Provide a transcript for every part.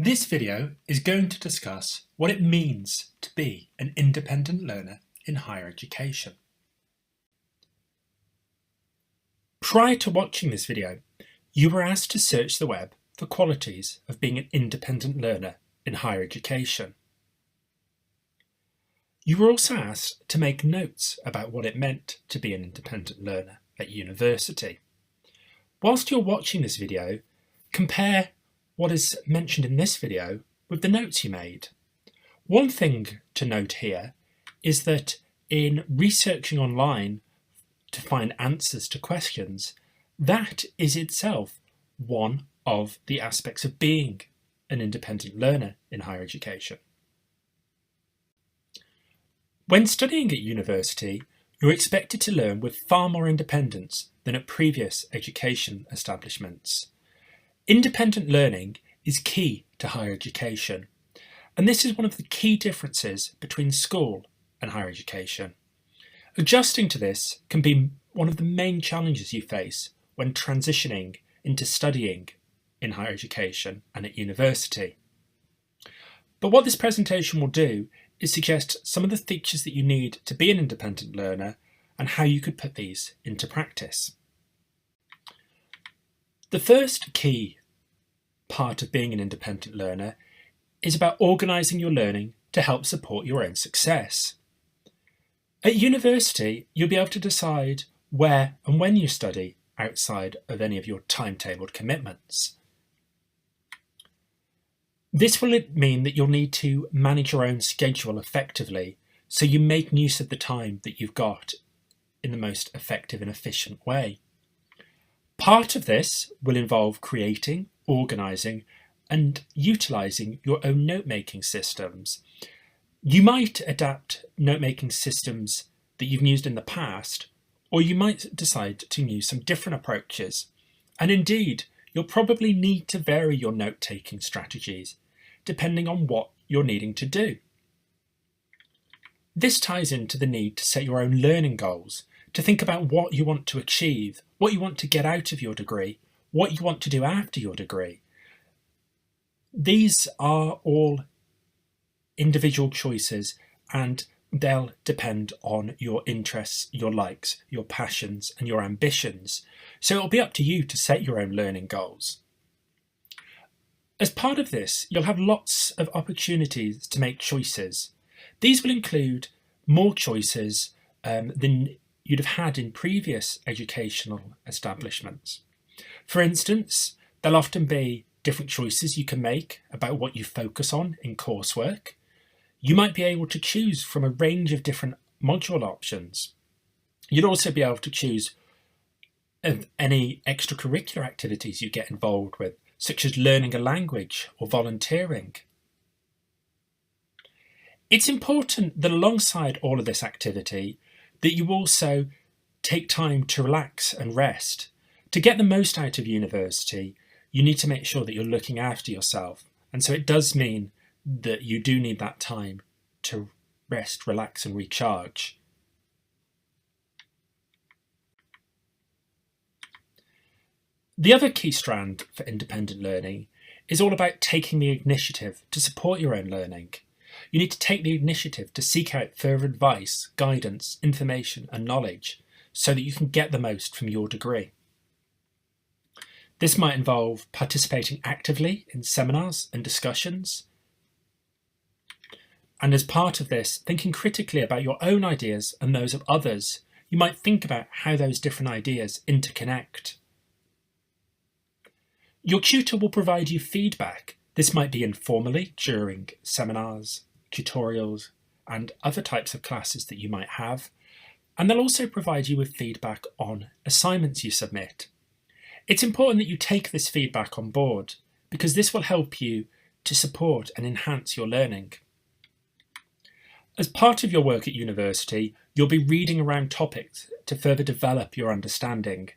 This video is going to discuss what it means to be an independent learner in higher education. Prior to watching this video, you were asked to search the web for qualities of being an independent learner in higher education. You were also asked to make notes about what it meant to be an independent learner at university. Whilst you're watching this video, compare what is mentioned in this video with the notes you made. One thing to note here is that in researching online to find answers to questions, that is itself one of the aspects of being an independent learner in higher education. When studying at university, you're expected to learn with far more independence than at previous education establishments. Independent learning is key to higher education, and this is one of the key differences between school and higher education. Adjusting to this can be one of the main challenges you face when transitioning into studying in higher education and at university. But what this presentation will do is suggest some of the features that you need to be an independent learner and how you could put these into practice. The first key part of being an independent learner is about organising your learning to help support your own success. At university, you'll be able to decide where and when you study outside of any of your timetabled commitments. This will mean that you'll need to manage your own schedule effectively, so you make use of the time that you've got in the most effective and efficient way. Part of this will involve creating, organising and utilising your own note-making systems. You might adapt note-making systems that you've used in the past, or you might decide to use some different approaches. And indeed, you'll probably need to vary your note-taking strategies depending on what you're needing to do. This ties into the need to set your own learning goals, to think about what you want to achieve, what you want to get out of your degree, what you want to do after your degree. These are all individual choices, and they'll depend on your interests, your likes, your passions and your ambitions. So it'll be up to you to set your own learning goals. As part of this, you'll have lots of opportunities to make choices. These will include more choices than you'd have had in previous educational establishments. For instance, there'll often be different choices you can make about what you focus on in coursework. You might be able to choose from a range of different module options. You'd also be able to choose any extracurricular activities you get involved with, such as learning a language or volunteering. It's important that alongside all of this activity, that you also take time to relax and rest. To get the most out of university, you need to make sure that you're looking after yourself. And so it does mean that you do need that time to rest, relax and recharge. The other key strand for independent learning is all about taking the initiative to support your own learning. You need to take the initiative to seek out further advice, guidance, information and knowledge so that you can get the most from your degree. This might involve participating actively in seminars and discussions. And as part of this, thinking critically about your own ideas and those of others. You might think about how those different ideas interconnect. Your tutor will provide you feedback. This might be informally during seminars, tutorials, and other types of classes that you might have. And they'll also provide you with feedback on assignments you submit. It's important that you take this feedback on board because this will help you to support and enhance your learning. As part of your work at university, you'll be reading around topics to further develop your understanding.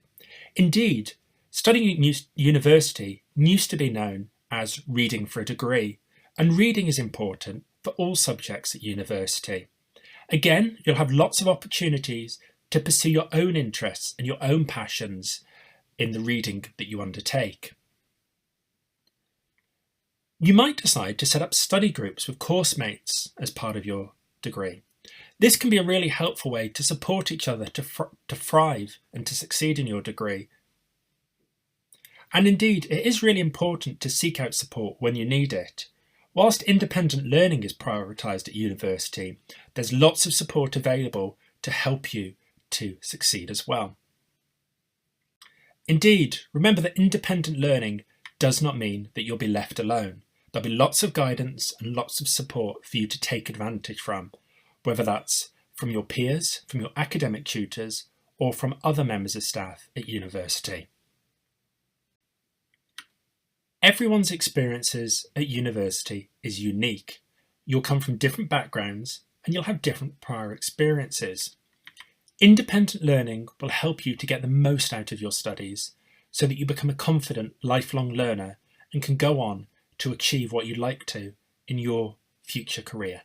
Indeed, studying at university used to be known as reading for a degree, and reading is important for all subjects at university. Again, you'll have lots of opportunities to pursue your own interests and your own passions in the reading that you undertake. You might decide to set up study groups with course mates as part of your degree. This can be a really helpful way to support each other to thrive and to succeed in your degree. And indeed, it is really important to seek out support when you need it. Whilst independent learning is prioritised at university, there's lots of support available to help you to succeed as well. Indeed, remember that independent learning does not mean that you'll be left alone. There'll be lots of guidance and lots of support for you to take advantage from, whether that's from your peers, from your academic tutors, or from other members of staff at university. Everyone's experiences at university is unique. You'll come from different backgrounds and you'll have different prior experiences. Independent learning will help you to get the most out of your studies so that you become a confident, lifelong learner and can go on to achieve what you'd like to in your future career.